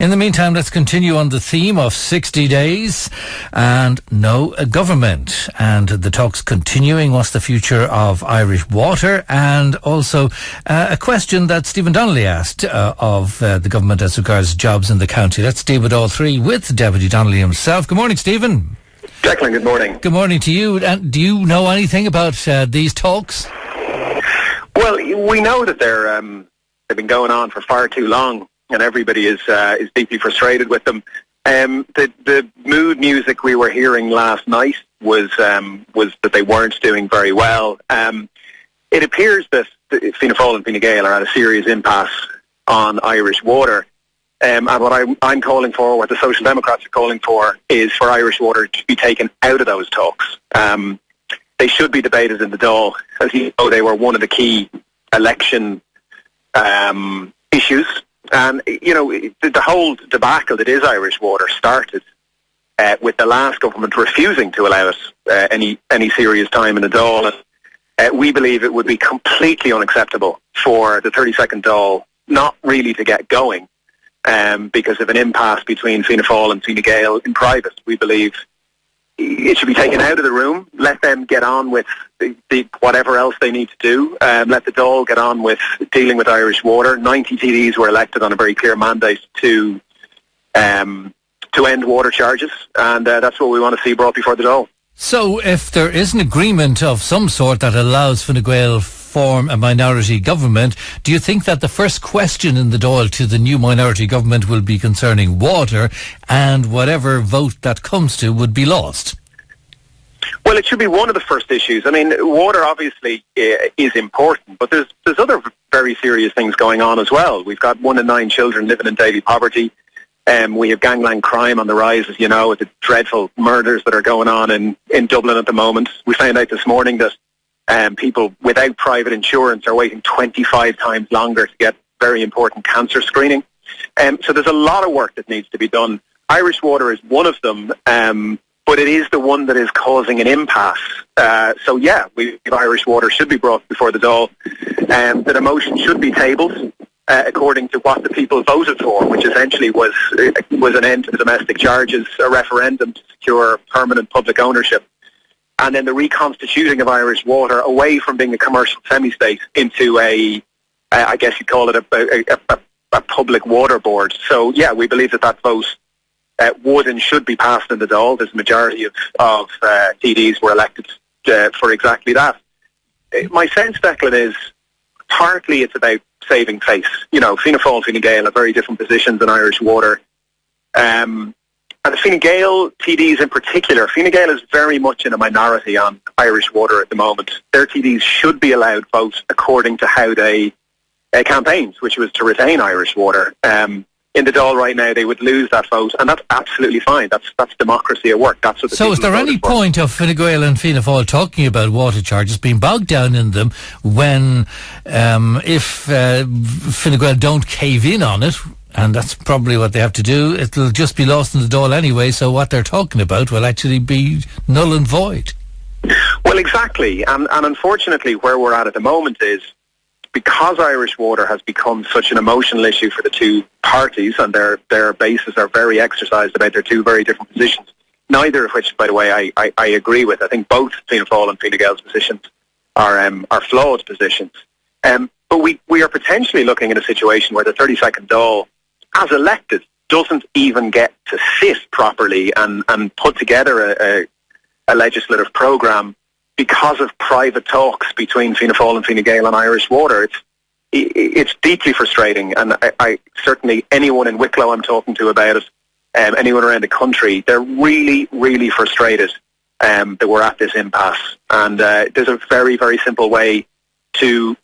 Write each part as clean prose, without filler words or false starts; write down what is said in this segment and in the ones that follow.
In the meantime, let's continue on the theme of 60 days and no government. And the talks continuing. What's the future of Irish Water? And also a question that Stephen Donnelly asked of the government as regards jobs in the county. Let's deal with all three with Deputy Donnelly himself. Good morning, Stephen. Declan, good morning. Good morning to you. And do you know anything about these talks? Well, we know that they've been going on for far too long. And everybody is deeply frustrated with them. The mood music we were hearing last night was that they weren't doing very well. It appears that Fianna Fáil and Fine Gael are at a serious impasse on Irish Water. And what I'm calling for, what the Social Democrats are calling for, is for Irish Water to be taken out of those talks. They should be debated in the Dáil. As you know, they were one of the key election issues. And, you know, the whole debacle that is Irish Water started with the last government refusing to allow it any serious time in the Dáil. And we believe it would be completely unacceptable for the 32nd Dáil not really to get going because of an impasse between Fianna Fáil and Fine Gael in private. We believe it should be taken out of the room, let them get on with whatever else they need to do, let the Dáil get on with dealing with Irish Water. 90 TDs were elected on a very clear mandate to end water charges, and that's what we want to see brought before the Dáil. So if there is an agreement of some sort that allows Fine Gael form a minority government, do you think that the first question in the Dáil to the new minority government will be concerning water, and whatever vote that comes to would be lost? Well, it should be one of the first issues. I mean, water obviously is important, but there's other very serious things going on as well. We've got 1 in 9 children living in daily poverty. We have gangland crime on the rise, as you know, with the dreadful murders that are going on in Dublin at the moment. We found out this morning that people without private insurance are waiting 25 times longer to get very important cancer screening. So there's a lot of work that needs to be done. Irish Water is one of them, but it is the one that is causing an impasse. So yeah, Irish Water should be brought before the Dáil. That a motion should be tabled according to what the people voted for, which essentially was an end to the domestic charges, a referendum to secure permanent public ownership, and then the reconstituting of Irish Water away from being a commercial semi-state into I guess you'd call it a public water board. So yeah, we believe that vote would and should be passed in the Dáil. There's a majority of TDs were elected for exactly that. My sense, Declan, is partly it's about saving face. You know, Fianna Fáil and Fine Gael have very different positions in Irish Water. And the Fine Gael TDs in particular, Fine Gael is very much in a minority on Irish Water at the moment. Their TDs should be allowed vote according to how they campaigned, which was to retain Irish Water. In the Dáil right now, they would lose that vote, and that's absolutely fine. That's democracy at work. That's what. So, is there any point of Fine Gael and Fianna Fáil talking about water charges, being bogged down in them, when if Fine Gael don't cave in on it, and that's probably what they have to do, it'll just be lost in the Dáil anyway. So, what they're talking about will actually be null and void. Well, exactly, and unfortunately, where we're at the moment is, because Irish Water has become such an emotional issue for the two parties, and their bases are very exercised about their two very different positions, neither of which, by the way, I agree with. I think both Fianna Fáil and Fine Gael's positions are flawed positions. But we are potentially looking at a situation where the 32nd Dáil, as elected, doesn't even get to sit properly and put together a legislative programme, because of private talks between Fianna Fáil and Fine Gael on Irish Water. It's deeply frustrating, and I certainly, anyone in Wicklow I'm talking to about it, anyone around the country, they're really, really frustrated that we're at this impasse. And there's a very, very simple way to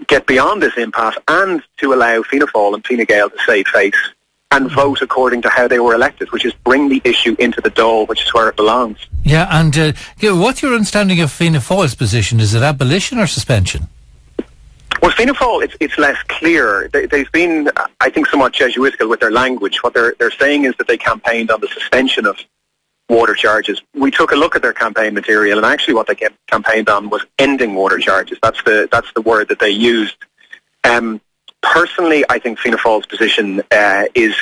get beyond this impasse and to allow Fianna Fáil and Fine Gael to save face and vote according to how they were elected, which is bring the issue into the Dáil, which is where it belongs. Yeah, and what's your understanding of Fianna Fáil's position? Is it abolition or suspension? Well, Fianna Fáil, it's less clear. They've been, I think, somewhat Jesuitical with their language. What they're saying is that they campaigned on the suspension of water charges. We took a look at their campaign material, and actually what they campaigned on was ending water charges. That's the word that they used. Personally, I think Fianna Fáil's position is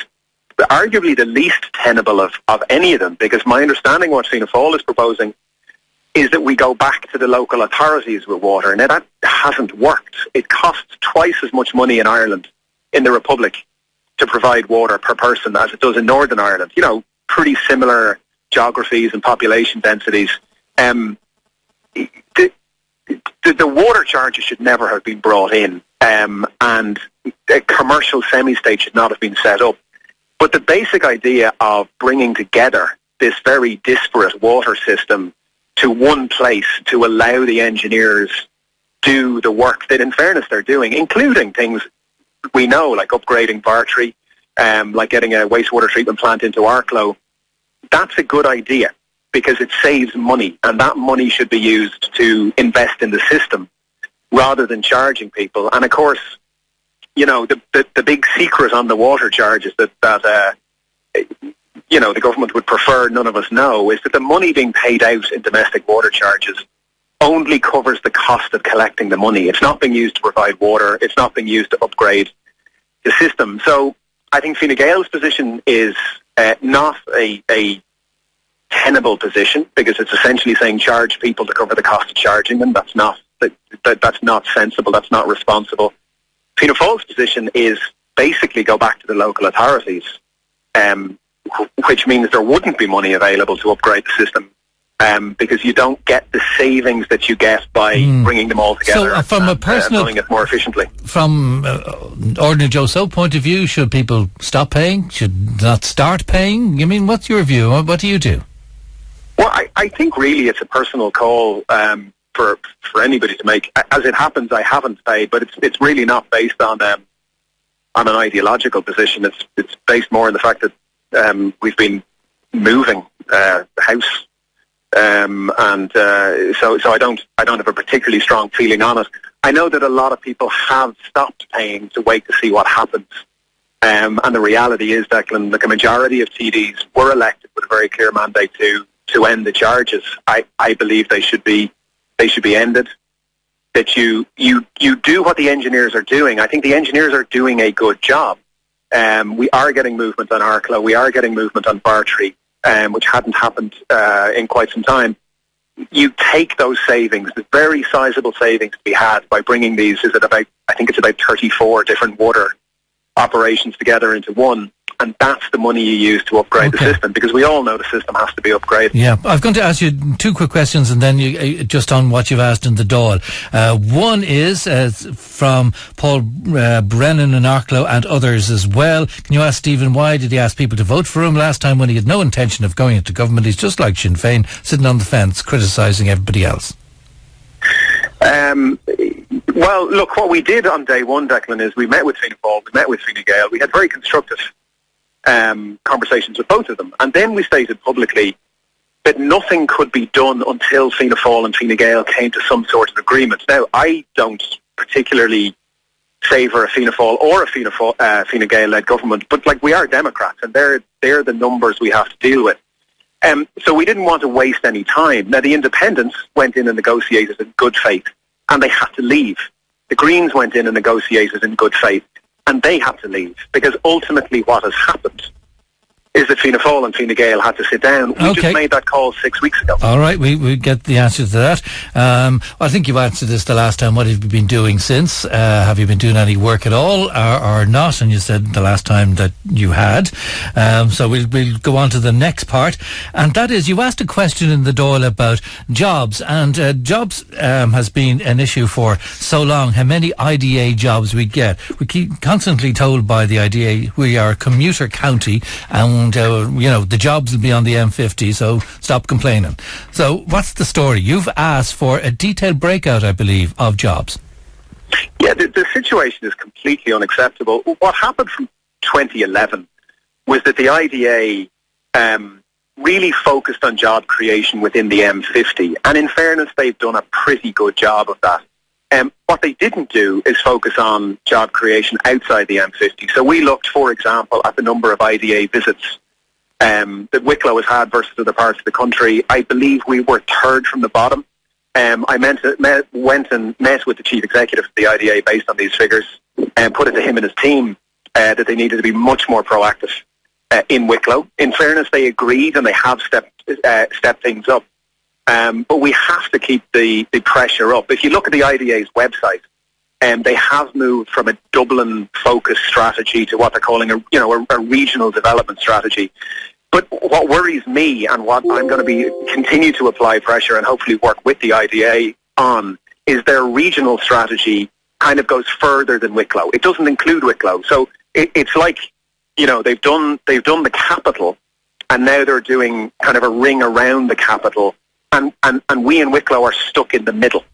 arguably the least tenable of any of them, because my understanding what Fianna Fáil is proposing is that we go back to the local authorities with water. Now, that hasn't worked. It costs twice as much money in Ireland, in the Republic, to provide water per person as it does in Northern Ireland. You know, pretty similar geographies and population densities. The water charges should never have been brought in, and a commercial semi-state should not have been set up. But the basic idea of bringing together this very disparate water system to one place to allow the engineers do the work that, in fairness, they're doing, including things we know, like upgrading Bartry, like getting a wastewater treatment plant into Arklow, that's a good idea because it saves money, and that money should be used to invest in the system rather than charging people. And, of course, you know, the big secret on the water charges that you know, the government would prefer none of us know, is that the money being paid out in domestic water charges only covers the cost of collecting the money. It's not being used to provide water. It's not being used to upgrade the system. So I think Fine Gael's position is not a tenable position, because it's essentially saying charge people to cover the cost of charging them. That's not sensible. That's not responsible. Fianna Fáil's position is basically go back to the local authorities, which means there wouldn't be money available to upgrade the system, because you don't get the savings that you get by bringing them all together. So from a personal, doing it more efficiently. From ordinary Joe Soap point of view, should people stop paying? Should not start paying? I mean, what's your view? What do you do? Well, I think really it's a personal call for anybody to make. As it happens, I haven't paid, but it's really not based on an ideological position. It's based more on the fact that we've been moving the house, so I don't have a particularly strong feeling on it. I know that a lot of people have stopped paying to wait to see what happens, and the reality is, Declan, like a majority of TDs were elected with a very clear mandate to end the charges. I believe they should be ended. That you do what the engineers are doing. I think the engineers are doing a good job. We are getting movement on Arklow. We are getting movement on Bartry, which hadn't happened in quite some time. You take those savings, the very sizable savings to be had by bringing these, I think it's about 34 different water operations together into one, and that's the money you use to upgrade the system, because we all know the system has to be upgraded. Yeah, I'm going to ask you two quick questions, and then you, just on what you've asked in the Dáil. One is from Paul Brennan in Arklow and others as well. Can you ask Stephen why did he ask people to vote for him last time when he had no intention of going into government? He's just like Sinn Féin, sitting on the fence, criticising everybody else. Well, look, what we did on day one, Declan, is we met with Fianna Fáil, we met with Fine Gael. We had very constructive conversations with both of them. And then we stated publicly that nothing could be done until Fianna Fáil and Fine Gael came to some sort of agreement. Now, I don't particularly favour a Fianna Fáil or a Fine Gael-led government, but like, we are Democrats, and they're the numbers we have to deal with. So we didn't want to waste any time. Now, the Independents went in and negotiated in good faith, and they had to leave. The Greens went in and negotiated in good faith, and they had to leave, because ultimately what has happened is that Fianna Fáil and Fine Gael had to sit down. We just made that call 6 weeks ago. All right, we get the answer to that. I think you've answered this the last time. What have you been doing since? Have you been doing any work at all or not? And you said the last time that you had. So we'll go on to the next part. And that is, you asked a question in the Dáil about jobs. And jobs has been an issue for so long. How many IDA jobs we get. We keep constantly told by the IDA we are a commuter county, and the jobs will be on the M50, so stop complaining. So what's the story? You've asked for a detailed breakout, I believe, of jobs. Yeah, the situation is completely unacceptable. What happened from 2011 was that the IDA really focused on job creation within the M50, and in fairness, they've done a pretty good job of that. What they didn't do is focus on job creation outside the M50. So we looked, for example, at the number of IDA visits that Wicklow has had versus other parts of the country. I believe we were third from the bottom. I went and met with the chief executive of the IDA based on these figures, and put it to him and his team that they needed to be much more proactive in Wicklow. In fairness, they agreed and they have stepped things up. But we have to keep the pressure up. If you look at the IDA's website, they have moved from a Dublin-focused strategy to what they're calling a regional development strategy. But what worries me, and what I'm going to continue to apply pressure and hopefully work with the IDA on, is their regional strategy kind of goes further than Wicklow. It doesn't include Wicklow. So it's like, they've done the capital, and now they're doing kind of a ring around the capital, and we in Wicklow are stuck in the middle.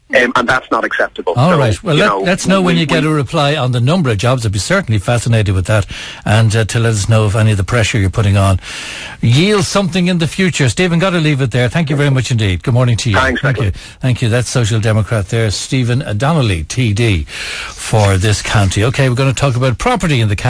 And that's not acceptable. All right. Well, let's know when you get a reply on the number of jobs. I'd be certainly fascinated with that, and to let us know if any of the pressure you're putting on yields something in the future. Stephen, got to leave it there. Thank you very much indeed. Good morning to you. Thanks. Thank you. That's Social Democrat there, Stephen Donnelly, TD, for this county. Okay, we're going to talk about property in the county.